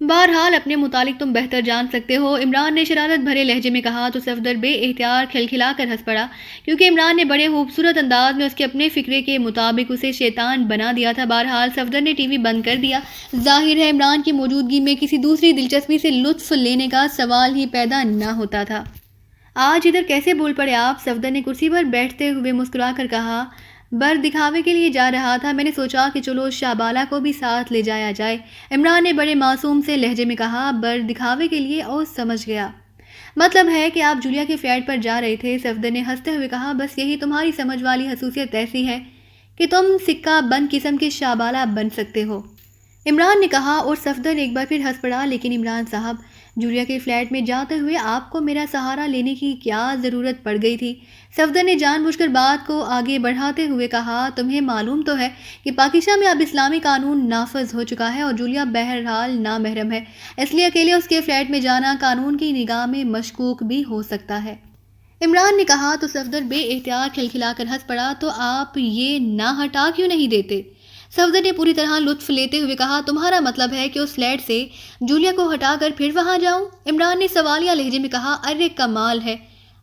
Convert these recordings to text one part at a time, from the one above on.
بہرحال اپنے متعلق تم بہتر جان سکتے ہو، عمران نے شرارت بھرے لہجے میں کہا تو صفدر بے اختیار کھلکھلا کر ہنس پڑا، کیونکہ عمران نے بڑے خوبصورت انداز میں اس کے اپنے فکرے کے مطابق اسے شیطان بنا دیا تھا۔ بہرحال صفدر نے ٹی وی بند کر دیا۔ ظاہر ہے عمران کی موجودگی میں کسی دوسری دلچسپی سے لطف لینے کا سوال ہی پیدا نہ ہوتا تھا۔ آج ادھر کیسے بول پڑے آپ؟ صفدر نے کرسی پر بیٹھتے ہوئے مسکرا کر کہا۔ بر دکھاوے کے لیے جا رہا تھا، میں نے سوچا کہ چلو شابالہ کو بھی ساتھ لے جایا جائے، عمران نے بڑے معصوم سے لہجے میں کہا۔ بر دکھاوے کے لیے؟ اور سمجھ گیا، مطلب ہے کہ آپ جولیا کے فلیٹ پر جا رہے تھے، صفدر نے ہنستے ہوئے کہا۔ بس یہی تمہاری سمجھ والی خصوصیت ایسی ہے کہ تم سکہ بند قسم کے شابالہ بن سکتے ہو، عمران نے کہا، اور صفدر ایک بار پھر ہنس پڑا۔ لیکن عمران صاحب، جولیا کے فلیٹ میں جاتے ہوئے آپ کو میرا سہارا لینے کی کیا ضرورت پڑ گئی تھی؟ صفدر نے جان بوجھ کر بات کو آگے بڑھاتے ہوئے کہا۔ تمہیں معلوم تو ہے کہ پاکستان میں اب اسلامی قانون نافذ ہو چکا ہے اور جولیا بہرحال نامحرم ہے، اس لیے اکیلے اس کے فلیٹ میں جانا قانون کی نگاہ میں مشکوک بھی ہو سکتا ہے، عمران نے کہا تو صفدر بے اختیار کھلکھلا کر ہنس پڑا۔ تو آپ یہ نہ ہٹا کیوں نہیں دیتے؟ صفدر نے پوری طرح لطف لیتے ہوئے کہا۔ تمہارا مطلب ہے کہ اس فلیٹ سے جولیا کو ہٹا کر پھر وہاں جاؤں؟ عمران نے سوالیہ لہجے میں کہا۔ ارے کمال ہے،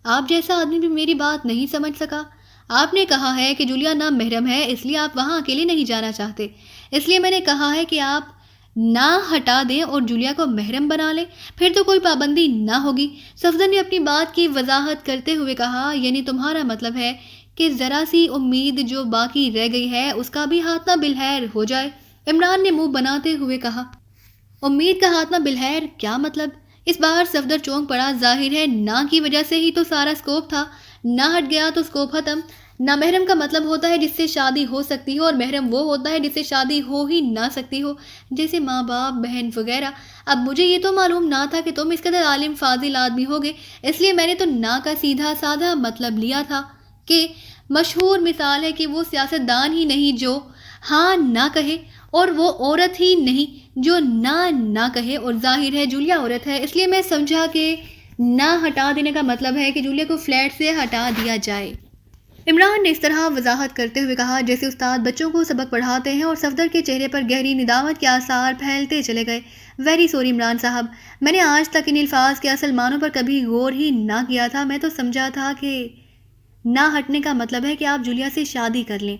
آپ جیسا آدمی بھی میری بات نہیں سمجھ سکا۔ آپ نے کہا ہے کہ جولیا نامحرم ہے، اس لیے آپ وہاں اکیلے نہیں جانا چاہتے، اس لیے میں نے کہا ہے کہ آپ نہ ہٹا دیں اور جولیا کو محرم بنا لیں، پھر تو کوئی پابندی نہ ہوگی، صفدر نے اپنی بات کی وضاحت کرتے ہوئے کہا۔ یعنی تمہارا مطلب ہے کہ ذرا سی امید جو باقی رہ گئی ہے اس کا بھی خاتمہ بالخیر ہو جائے، عمران نے منہ بناتے ہوئے کہا۔ امید کا خاتمہ بالخیر؟ کیا مطلب؟ اس بار صفدر چونک پڑا۔ ظاہر ہے نہ کی وجہ سے ہی تو سارا سکوپ تھا، نہ ہٹ گیا تو سکوپ ختم۔ نامحرم کا مطلب ہوتا ہے جس سے شادی ہو سکتی ہو، اور محرم وہ ہوتا ہے جس سے شادی ہو ہی نہ سکتی ہو، جیسے ماں باپ، بہن وغیرہ۔ اب مجھے یہ تو معلوم نہ تھا کہ تم اس قدر عالم فاضل آدمی ہوگے، اس لیے میں نے تو نہ کا سیدھا سادہ مطلب لیا تھا کہ مشہور مثال ہے کہ وہ سیاست دان ہی نہیں جو ہاں نہ کہے، اور وہ عورت ہی نہیں جو نہ کہے، اور ظاہر ہے جولیا عورت ہے، اس لیے میں سمجھا کہ نہ ہٹا دینے کا مطلب ہے کہ جولیا کو فلیٹ سے ہٹا دیا جائے، عمران نے اس طرح وضاحت کرتے ہوئے کہا جیسے استاد بچوں کو سبق پڑھاتے ہیں، اور صفدر کے چہرے پر گہری ندامت کے آثار پھیلتے چلے گئے۔ ویری سوری عمران صاحب، میں نے آج تک ان الفاظ کے اصل معنوں پر کبھی غور ہی نہ کیا تھا، میں تو سمجھا تھا کہ نہ ہٹنے کا مطلب ہے کہ آپ جولیا سے شادی کر لیں،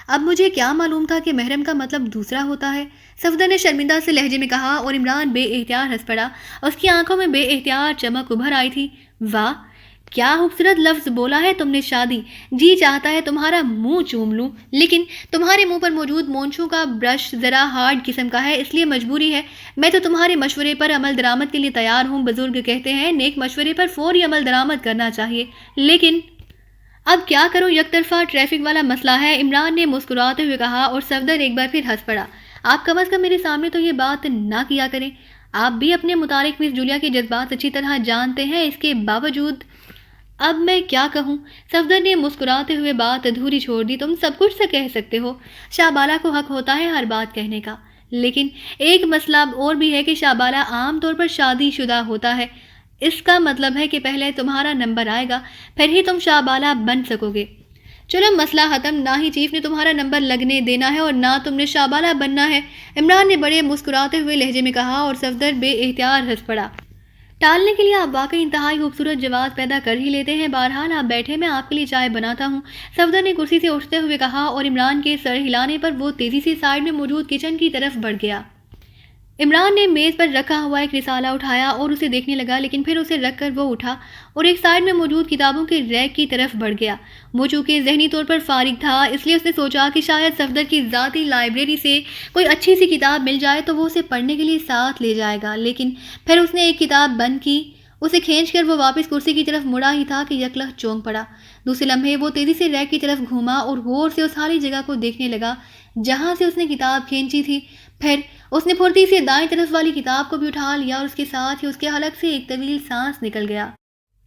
اب مجھے کیا معلوم تھا کہ محرم کا مطلب دوسرا ہوتا ہے، صفدر نے شرمندہ سے لہجے میں کہا، اور عمران بے اختیار ہنس پڑا، اس کی آنکھوں میں بے اختیار چمک ابھر آئی تھی۔ واہ، کیا خوبصورت لفظ بولا ہے تم نے، شادی! جی چاہتا ہے تمہارا منہ چوم لوں، لیکن تمہارے منہ پر موجود مونچھوں کا برش ذرا ہارڈ قسم کا ہے، اس لیے مجبوری ہے، میں تو تمہارے مشورے پر عمل درآمد کے لیے تیار ہوں، بزرگ کہتے ہیں نیک مشورے پر فوری عمل درآمد کرنا چاہیے، لیکن اب کیا کروں، یک طرفہ ٹریفک والا مسئلہ ہے، عمران نے مسکراتے ہوئے کہا، اور صفدر ایک بار پھر ہنس پڑا۔ آپ کم از کم میرے سامنے تو یہ بات نہ کیا کریں، آپ بھی اپنے متعلق مس جولیا کے جذبات اچھی طرح جانتے ہیں، اس کے باوجود اب میں کیا کہوں، صفدر نے مسکراتے ہوئے بات ادھوری چھوڑ دی۔ تم سب کچھ سے کہہ سکتے ہو، شابالہ کو حق ہوتا ہے ہر بات کہنے کا، لیکن ایک مسئلہ اور بھی ہے کہ شابالہ عام طور پر شادی شدہ ہوتا ہے، اس کا مطلب ہے کہ پہلے تمہارا نمبر آئے گا، پھر ہی تم شابالہ بن سکو گے۔ چلو مسئلہ ختم، نہ ہی چیف نے تمہارا نمبر لگنے دینا ہے اور نہ تم نے شابالہ بننا ہے، عمران نے بڑے مسکراتے ہوئے لہجے میں کہا، اور صفدر بے اختیار ہنس پڑا۔ ٹالنے کے لیے آپ واقعی انتہائی خوبصورت جواز پیدا کر ہی لیتے ہیں، بہرحال آپ بیٹھے، میں آپ کے لیے چائے بناتا ہوں، صفدر نے کرسی سے اٹھتے ہوئے کہا، اور عمران کے سر ہلانے پر وہ تیزی سے سائڈ میں موجود کچن کی طرف بڑھ گیا۔ عمران نے میز پر رکھا ہوا ایک رسالہ اٹھایا اور اسے دیکھنے لگا، لیکن پھر اسے رکھ کر وہ اٹھا اور ایک سائڈ میں موجود کتابوں کے ریک کی طرف بڑھ گیا۔ وہ چونکہ ذہنی طور پر فارغ تھا، اس لیے اس نے سوچا کہ شاید صفدر کی ذاتی لائبریری سے کوئی اچھی سی کتاب مل جائے تو وہ اسے پڑھنے کے لیے ساتھ لے جائے گا، لیکن پھر اس نے ایک کتاب بند کی، اسے کھینچ کر وہ واپس کرسی کی طرف مڑا ہی تھا کہ یکلخت چونک پڑا۔ دوسرے لمحے وہ تیزی سے ریک کی طرف گھوما اور غور سے اس خالی جگہ کو دیکھنے لگا جہاں سے اس نے کتاب کھینچی تھی، پھر اس نے پھرتی سے دائیں طرف والی کتاب کو بھی اٹھا لیا اور اس کے ساتھ ہی اس کے حلق سے ایک طویل سانس نکل گیا۔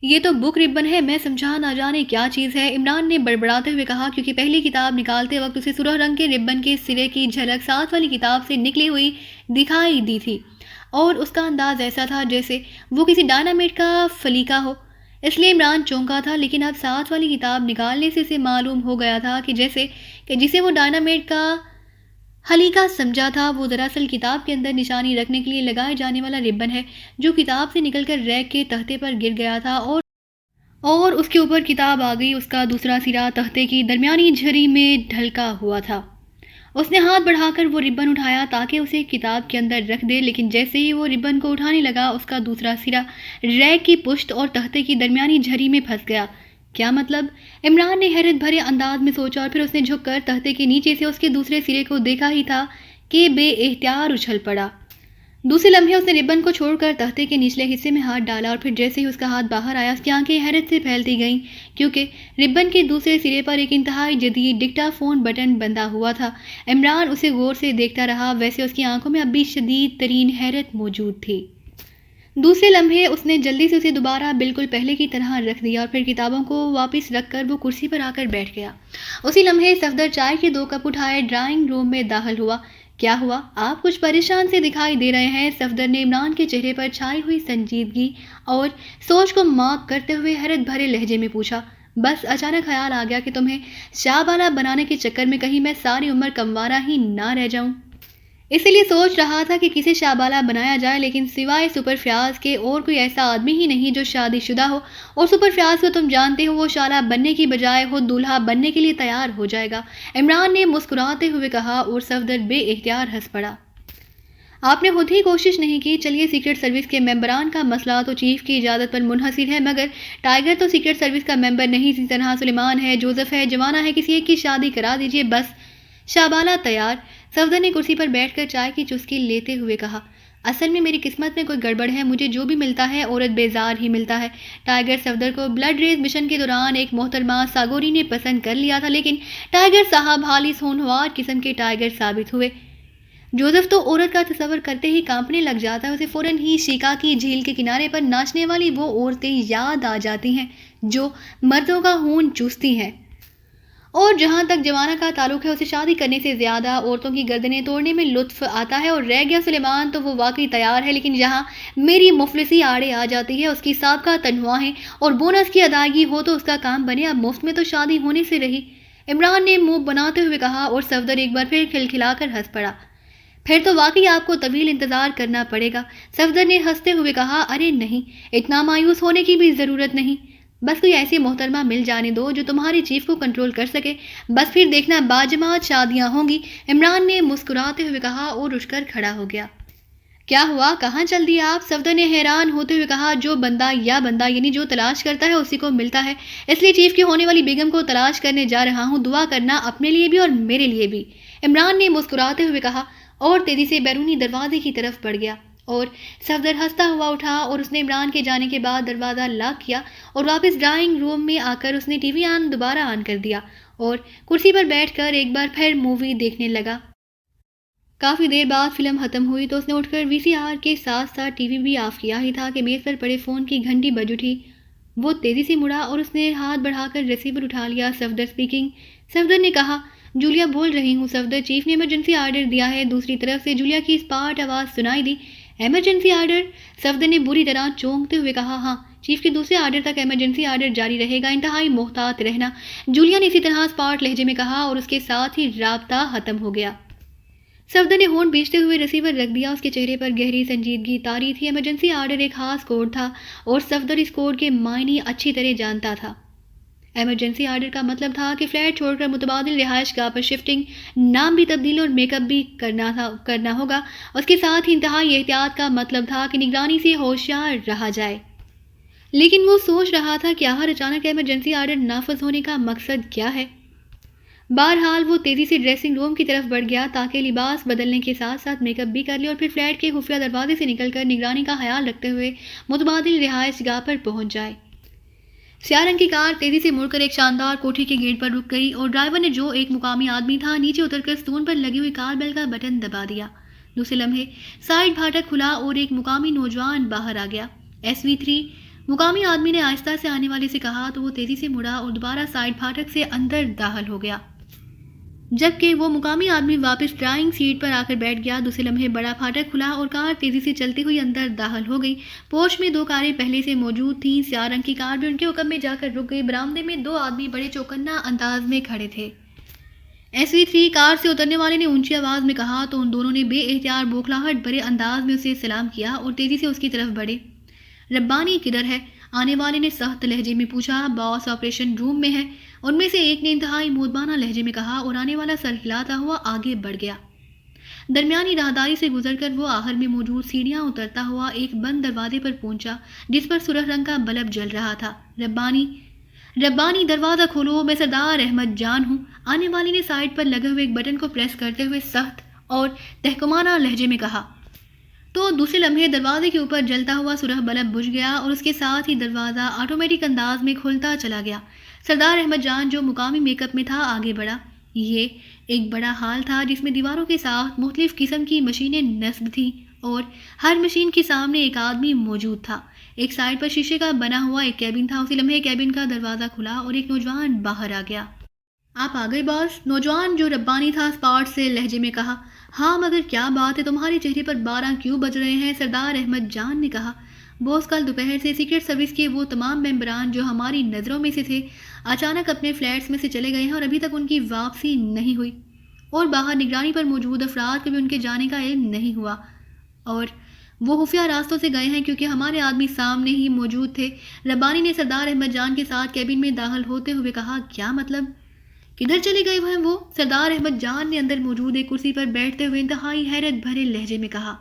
یہ تو بک ربن ہے، میں سمجھا نہ جانے کیا چیز ہے، عمران نے بڑبڑاتے ہوئے کہا، کیونکہ پہلی کتاب نکالتے وقت اسے سرخ رنگ کے ربن کے سرے کی جھلک ساتھ والی کتاب سے نکلی ہوئی دکھائی دی تھی، اور اس کا انداز ایسا تھا جیسے وہ کسی ڈائنامیٹ کا فلیکا ہو، اس لیے عمران چونکا تھا، لیکن اب ساتھ والی کتاب نکالنے سے اسے معلوم ہو گیا تھا کہ جیسے کہ جسے وہ ڈائنامیٹ کا حلی کا سمجھا تھا وہ دراصل کتاب کے اندر نشانی رکھنے کے لیے لگائے جانے والا ربن ہے جو کتاب سے نکل کر ریک کے تختے پر گر گیا تھا اور اس کے اوپر کتاب آ گئی. اس کا دوسرا سرا تختے کی درمیانی جھری میں ڈھلکا ہوا تھا. اس نے ہاتھ بڑھا کر وہ ربن اٹھایا تاکہ اسے کتاب کے اندر رکھ دے، لیکن جیسے ہی وہ ربن کو اٹھانے لگا اس کا دوسرا سرا ریک کی پشت اور تختے کی درمیانی جھری میں پھنس گیا. کیا مطلب؟ عمران نے حیرت بھرے انداز میں سوچا اور پھر اس نے جھک کر تختے کے نیچے سے اس کے دوسرے سرے کو دیکھا ہی تھا کہ بے اختیار اچھل پڑا. دوسرے لمحے اس نے ربن کو چھوڑ کر تختے کے نچلے حصے میں ہاتھ ڈالا اور پھر جیسے ہی اس کا ہاتھ باہر آیا اس کی آنکھیں حیرت سے پھیلتی گئیں کیونکہ ربن کے دوسرے سرے پر ایک انتہائی جدید ڈکٹا فون بٹن بندھا ہوا تھا. عمران اسے غور سے دیکھتا رہا، ویسے اس کی آنکھوں میں اب بھی شدید ترین حیرت موجود تھی. دوسرے لمحے اس نے جلدی سے اسے دوبارہ بالکل پہلے کی طرح رکھ دیا اور پھر کتابوں کو واپس رکھ کر وہ کرسی پر آ کر بیٹھ گیا. اسی لمحے صفدر چائے کے 2 کپ اٹھائے ڈرائنگ روم میں داخل ہوا. کیا ہوا؟ آپ کچھ پریشان سے دکھائی دے رہے ہیں. صفدر نے عمران کے چہرے پر چھائی ہوئی سنجیدگی اور سوچ کو مارک کرتے ہوئے حیرت بھرے لہجے میں پوچھا. بس اچانک خیال آ گیا کہ تمہیں شاہ بالا بنانے کے چکر میں کہیں میں ساری عمر کموارہ ہی نہ رہ جاؤں. اسی لیے سوچ رہا تھا کہ کسے شاہ بالا بنایا جائے، لیکن سوائے سپر فیاض کے اور کوئی ایسا آدمی ہی نہیں جو شادی شدہ ہو، اور سپر فیاض کو تم جانتے ہو وہ شالہ بننے کی بجائے خود دولہا بننے کے لیے تیار ہو جائے گا. عمران نے مسکراتے ہوئے کہا اور صفدر بے اختیار ہنس پڑا. آپ نے خود ہی کوشش نہیں کی. چلیے سیکرٹ سروس کے ممبران کا مسئلہ تو چیف کی اجازت پر منحصر ہے، مگر ٹائیگر تو سیکرٹ سروس کا ممبر نہیں. اسی طرح سلیمان ہے، جوزف ہے، جوانا ہے، کسی ایک کی شادی کرا دیجیے بس. شاہبالا تیار. صفدر نے کرسی پر بیٹھ کر چائے کی چسکی لیتے ہوئے کہا. اصل میں میری قسمت میں کوئی گڑبڑ ہے، مجھے جو بھی ملتا ہے عورت بیزار ہی ملتا ہے. ٹائیگر صفدر کو بلڈ ریز مشن کے دوران ایک محترمہ ساگوری نے پسند کر لیا تھا، لیکن ٹائیگر صاحب حالی ہونہار قسم کے ٹائیگر ثابت ہوئے. جوزف تو عورت کا تصور کرتے ہی کانپنے لگ جاتا ہے، اسے فوراً ہی شیکا کی جھیل کے کنارے پر ناچنے والی وہ عورتیں یاد آ جاتی ہیں جو مردوں کا خون چوستی ہیں. اور جہاں تک جوانا کا تعلق ہے، اسے شادی کرنے سے زیادہ عورتوں کی گردنیں توڑنے میں لطف آتا ہے. اور رہ گیا سلیمان تو وہ واقعی تیار ہے، لیکن جہاں میری مفلسی آڑے آ جاتی ہے، اس کی سابقہ تنخواہیں اور بونس کی ادائیگی ہو تو اس کا کام بنے. اب مفت میں تو شادی ہونے سے رہی. عمران نے منہ بناتے ہوئے کہا اور صفدر ایک بار پھر کھلکھلا کر ہنس پڑا. پھر تو واقعی آپ کو طویل انتظار کرنا پڑے گا. صفدر نے ہنستے ہوئے کہا. ارے نہیں، اتنا مایوس ہونے کی بھی ضرورت نہیں. بس کوئی ایسی محترمہ مل جانے دو جو تمہاری چیف کو کنٹرول کر سکے، بس پھر دیکھنا باجماعت شادیاں ہوں گی. عمران نے مسکراتے ہوئے کہا اور اٹھ کر کھڑا ہو گیا. کیا ہوا؟ کہاں چل دیے آپ؟ صفدر نے حیران ہوتے ہوئے کہا. جو بندہ یعنی جو تلاش کرتا ہے اسی کو ملتا ہے، اس لیے چیف کی ہونے والی بیگم کو تلاش کرنے جا رہا ہوں. دعا کرنا اپنے لیے بھی اور میرے لیے بھی. عمران نے مسکراتے ہوئے کہا اور تیزی سے بیرونی دروازے کی طرف بڑھ گیا. اور صفدر ہنستا ہوا اٹھا اور اس نے عمران کے جانے کے بعد دروازہ لاک کیا اور واپس ڈرائنگ روم میں آ کر اس نے ٹی وی دوبارہ آن کر دیا اور کرسی پر بیٹھ کر ایک بار پھر مووی دیکھنے لگا. کافی دیر بعد فلم ختم ہوئی تو اس نے اٹھ کر وی سی آر کے ساتھ ساتھ ٹی وی بھی آف کیا ہی تھا کہ میز پر پڑے فون کی گھنٹی بج اٹھی. وہ تیزی سے مڑا اور اس نے ہاتھ بڑھا کر ریسیور اٹھا لیا. صفدر اسپیکنگ. صفدر نے کہا. جولیا بول رہی ہوں صفدر، چیف نے ایمرجنسی آرڈر دیا ہے. دوسری طرف سے جولیا کی اسپاٹ آواز سنائی دی. Emergency order? صفدر نے بری طرح چونکتے ہوئے کہا. ہاں، چیف کے دوسرے آرڈر تک ایمرجنسی آرڈر جاری رہے گا، انتہائی محتاط رہنا. جولیا نے اسی طرح اسپاٹ لہجے میں کہا اور اس کے ساتھ ہی رابطہ ختم ہو گیا. صفدر نے ہونٹ بیچتے ہوئے ریسیور رکھ دیا. اس کے چہرے پر گہری سنجیدگی طاری تھی. ایمرجنسی آرڈر ایک خاص کوڈ تھا اور صفدر اس کوڈ کے معنی اچھی طرح جانتا تھا. ایمرجنسی آرڈر کا مطلب تھا کہ فلیٹ چھوڑ کر متبادل رہائش گاہ پر شفٹنگ، نام بھی تبدیل اور میک اپ بھی کرنا ہوگا. اس کے ساتھ ہی انتہائی احتیاط کا مطلب تھا کہ نگرانی سے ہوشیار رہا جائے. لیکن وہ سوچ رہا تھا کہ آخر اچانک ایمرجنسی آرڈر نافذ ہونے کا مقصد کیا ہے. بہرحال وہ تیزی سے ڈریسنگ روم کی طرف بڑھ گیا تاکہ لباس بدلنے کے ساتھ ساتھ میک اپ بھی کر لے اور پھر فلیٹ کے خفیہ دروازے سے نکل کر نگرانی کا خیال رکھتے ہوئے متبادل رہائش گاہ پر پہنچ جائے. سیاہ رنگ کی کار تیزی سے مڑ کر ایک شاندار کوٹھی کے گیٹ پر رک گئی اور ڈرائیور نے، جو ایک مقامی آدمی تھا، نیچے اتر کر ستون پر لگی ہوئی کار بیل کا بٹن دبا دیا. دوسرے لمحے سائڈ پھاٹک کھلا اور ایک مقامی نوجوان باہر آ گیا. SV3. مقامی آدمی نے آہستہ سے آنے والے سے کہا تو وہ تیزی سے مڑا اور دوبارہ سائڈ پھاٹک سے اندر داخل ہو گیا، جبکہ وہ مقامی آدمی واپس ڈرائنگ سیٹ پر آ کر بیٹھ گیا. دوسرے لمحے بڑا پھاٹک کھلا اور کار تیزی سے چلتی ہوئی اندر داخل ہو گئی. پوش میں 2 کاریں پہلے سے موجود تھیں. سیاہ رنگ کی کار بھی ان کے حکم میں جا کر رک گئی. برآمدے میں 2 آدمی بڑے چوکنا انداز میں کھڑے تھے. SV3 کار سے اترنے والے نے اونچی آواز میں کہا تو ان دونوں نے بے اختیار بوکھلاہٹ بھرے انداز میں اسے سلام کیا اور تیزی سے اس کی طرف بڑھے۔ ربانی کدھر ہے؟ آنے والے نے سخت لہجے میں پوچھا۔ باس آپریشن روم میں ہے، ان میں سے ایک نے انتہائی مودبانہ لہجے میں کہا اور آنے والا سر ہلاتا ہوا آگے بڑھ گیا۔ درمیانی راہداری سے گزر کر وہ آخر میں موجود سیڑھیاں اترتا ہوا ایک بند دروازے پر پہنچا جس پر سرخ رنگ کا بلب جل رہا تھا۔ ربانی دروازہ کھولو، میں سردار احمد جان ہوں۔ آنے والی نے سائڈ پر لگے ہوئے ایک بٹن کو پریس کرتے ہوئے سخت اور تحکمانہ لہجے میں کہا۔ تو دوسرے لمحے دروازے کے اوپر جلتا ہوا سرخ بلب بجھ گیا اور اس کے ساتھ ہی دروازہ آٹومیٹک انداز میں کھلتا چلا گیا۔ سردار احمد جان جو مقامی میک اپ میں تھا آگے بڑھا۔ یہ ایک بڑا ہال تھا جس میں دیواروں کے ساتھ مختلف قسم کی مشینیں نصب تھیں اور ہر مشین کے سامنے ایک آدمی موجود تھا۔ ایک سائڈ پر شیشے کا بنا ہوا ایک کیبن تھا۔ اسی لمحے کیبن کا دروازہ کھلا اور ایک نوجوان باہر آ گیا۔ آپ آ گئے باس؟ نوجوان جو ربانی تھا اسپاٹ سے لہجے میں کہا۔ ہاں مگر کیا بات ہے، تمہارے چہرے پر 12 کیوں بج رہے ہیں؟ سردار احمد جان نے کہا۔ باس کل دوپہر سے سیکرٹ سروس کے وہ تمام ممبران جو ہماری نظروں میں سے تھے اچانک اپنے فلیٹس میں سے چلے گئے ہیں اور ابھی تک ان کی واپسی نہیں ہوئی، اور باہر نگرانی پر موجود افراد کو بھی ان کے جانے کا علم نہیں ہوا، اور وہ خفیہ راستوں سے گئے ہیں کیونکہ ہمارے آدمی سامنے ہی موجود تھے۔ ربانی نے سردار احمد جان کے ساتھ کیبن میں داخل ہوتے ہوئے کہا۔ کیا مطلب؟ کدھر چلے گئے ہیں وہ؟ سردار احمد جان نے اندر موجود ایک کرسی پر بیٹھتے ہوئے انتہائی حیرت بھرے لہجے میں کہا۔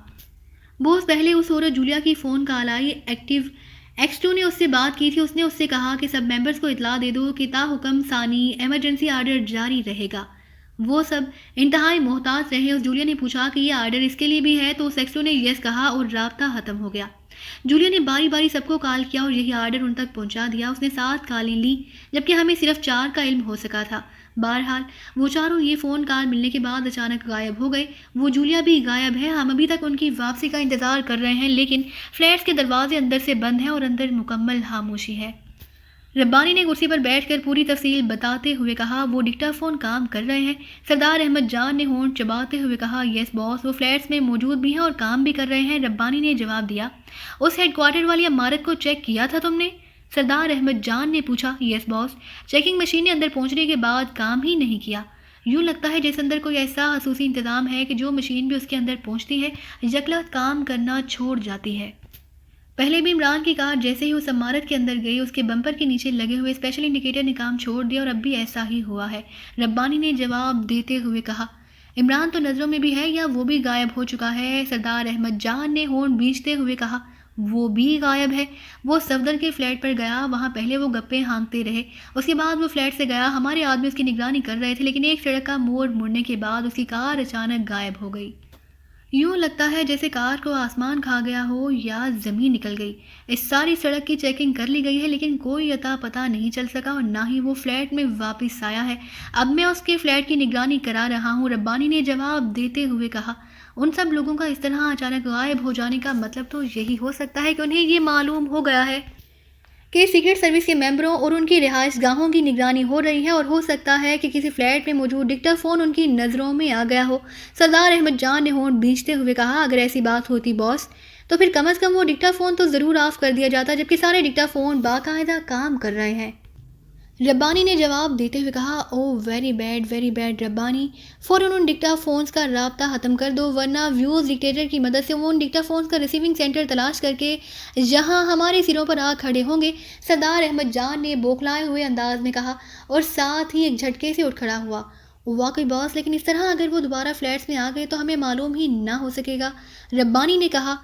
بوس پہلے اس عورت جولیا کی فون کال آئی، ایکس2 نے اس سے بات کی تھی۔ اس نے اس سے کہا کہ سب ممبرز کو اطلاع دے دو کہ تا حکم ثانی ایمرجنسی آرڈر جاری رہے گا۔ وہ سب انتہائی محتاط رہے۔ اس جولیا نے پوچھا کہ یہ آرڈر اس کے لیے بھی ہے تو اس ایکس2 نے یس کہا اور رابطہ ختم ہو گیا۔ جولیا نے باری باری سب کو کال کیا اور یہی آرڈر ان تک پہنچا دیا۔ اس نے 7 کالیں لیں جبکہ ہمیں صرف 4 کا علم ہو سکا تھا۔ بہرحال وہ چاروں یہ فون کال ملنے کے بعد اچانک غائب ہو گئے۔ وہ جولیا بھی غائب ہے۔ ہم ابھی تک ان کی واپسی کا انتظار کر رہے ہیں لیکن فلیٹس کے دروازے اندر سے بند ہیں اور اندر مکمل خاموشی ہے۔ ربانی نے کرسی پر بیٹھ کر پوری تفصیل بتاتے ہوئے کہا۔ وہ ڈکٹا فون کام کر رہے ہیں؟ سردار احمد جان نے ہونٹ چباتے ہوئے کہا۔ یس باس، وہ فلیٹس میں موجود بھی ہیں اور کام بھی کر رہے ہیں، ربانی نے جواب دیا۔ اس ہیڈ کوارٹر والی عمارت کو چیک کیا تھا تم نے؟ سردار احمد جان نے پوچھا۔ یس باس، چیکنگ مشین نے اندر پہنچنے کے بعد کام ہی نہیں کیا۔ یوں لگتا ہے جیسے اندر کوئی ایسا خصوصی انتظام ہے کہ جو مشین بھی اس کے اندر پہنچتی ہے یکلخت کام کرنا چھوڑ جاتی ہے۔ پہلے بھی عمران کی کار جیسے ہی اس عمارت کے اندر گئی اس کے بمپر کے نیچے لگے ہوئے اسپیشل انڈیکیٹر نے کام چھوڑ دیا اور اب بھی ایسا ہی ہوا ہے، ربانی نے جواب دیتے ہوئے کہا۔ عمران تو نظروں میں بھی ہے یا وہ بھی غائب ہو چکا ہے؟ سردار احمد جان نے ہونٹ بھینچتے ہوئے کہا۔ وہ بھی غائب ہے۔ وہ صفدر کے فلیٹ پر گیا، وہاں پہلے وہ گپے ہانکتے رہے، اس کے بعد وہ فلیٹ سے گیا۔ ہمارے آدمی اس کی نگرانی کر رہے تھے لیکن ایک سڑک کا موڑ مڑنے کے بعد اس کی کار اچانک غائب ہو گئی۔ یوں لگتا ہے جیسے کار کو آسمان کھا گیا ہو یا زمین نکل گئی۔ اس ساری سڑک کی چیکنگ کر لی گئی ہے لیکن کوئی اتا پتہ نہیں چل سکا اور نہ ہی وہ فلیٹ میں واپس آیا ہے۔ اب میں اس کے فلیٹ کی نگرانی کرا رہا ہوں، ربانی نے جواب دیتے ہوئے کہا۔ ان سب لوگوں کا اس طرح اچانک غائب ہو جانے کا مطلب تو یہی ہو سکتا ہے کہ انہیں یہ معلوم ہو گیا ہے کہ سیکرٹ سروس کے ممبروں اور ان کی رہائش گاہوں کی نگرانی ہو رہی ہے، اور ہو سکتا ہے کہ کسی فلیٹ میں موجود ڈکٹا فون ان کی نظروں میں آ گیا ہو۔ سردار احمد جان نے ہونٹ بھینچتے ہوئے کہا۔ اگر ایسی بات ہوتی باس تو پھر کم از کم وہ ڈکٹا فون تو ضرور آف کر دیا جاتا جبکہ سارے ڈکٹا فون باقاعدہ کام کر رہے ہیں، ربانی نے جواب دیتے ہوئے کہا۔ او ویری بیڈ ربانی، فوراً ان ڈکٹا فونز کا رابطہ ختم کر دو ورنہ ویوز ڈکٹیٹر کی مدد سے وہ ان ڈکٹا فونز کا ریسیونگ سینٹر تلاش کر کے یہاں ہمارے سروں پر آ کھڑے ہوں گے، سردار احمد جان نے بوکھلائے ہوئے انداز میں کہا اور ساتھ ہی ایک جھٹکے سے اٹھ کھڑا ہوا۔ واقعی باس، لیکن اس طرح اگر وہ دوبارہ فلیٹس میں آ گئے تو ہمیں معلوم ہی نہ ہو سکے گا، ربانی نے کہا۔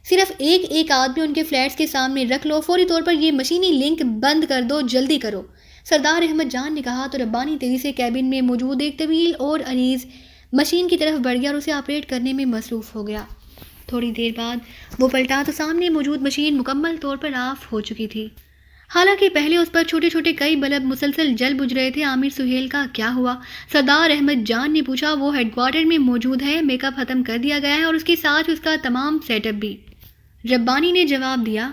صرف ایک آدمی ان کے فلیٹس کے سامنے رکھ لو، فوری طور پر یہ مشینی لنک بند کر دو، جلدی کرو، سردار احمد جان نے کہا تو ربانی تیزی سے کیبن میں موجود ایک طویل اور عریض مشین کی طرف بڑھ گیا اور اسے آپریٹ کرنے میں مصروف ہو گیا۔ تھوڑی دیر بعد وہ پلٹا تو سامنے موجود مشین مکمل طور پر آف ہو چکی تھی، حالانکہ پہلے اس پر چھوٹے چھوٹے کئی بلب مسلسل جل بجھ رہے تھے۔ عامر سہیل کا کیا ہوا؟ سردار احمد جان نے پوچھا۔ وہ ہیڈ کوارٹر میں موجود ہے، میک اپ ختم کر دیا گیا ہے اور اس کے ساتھ اس کا تمام سیٹ اپ بھی، ربانی نے جواب دیا۔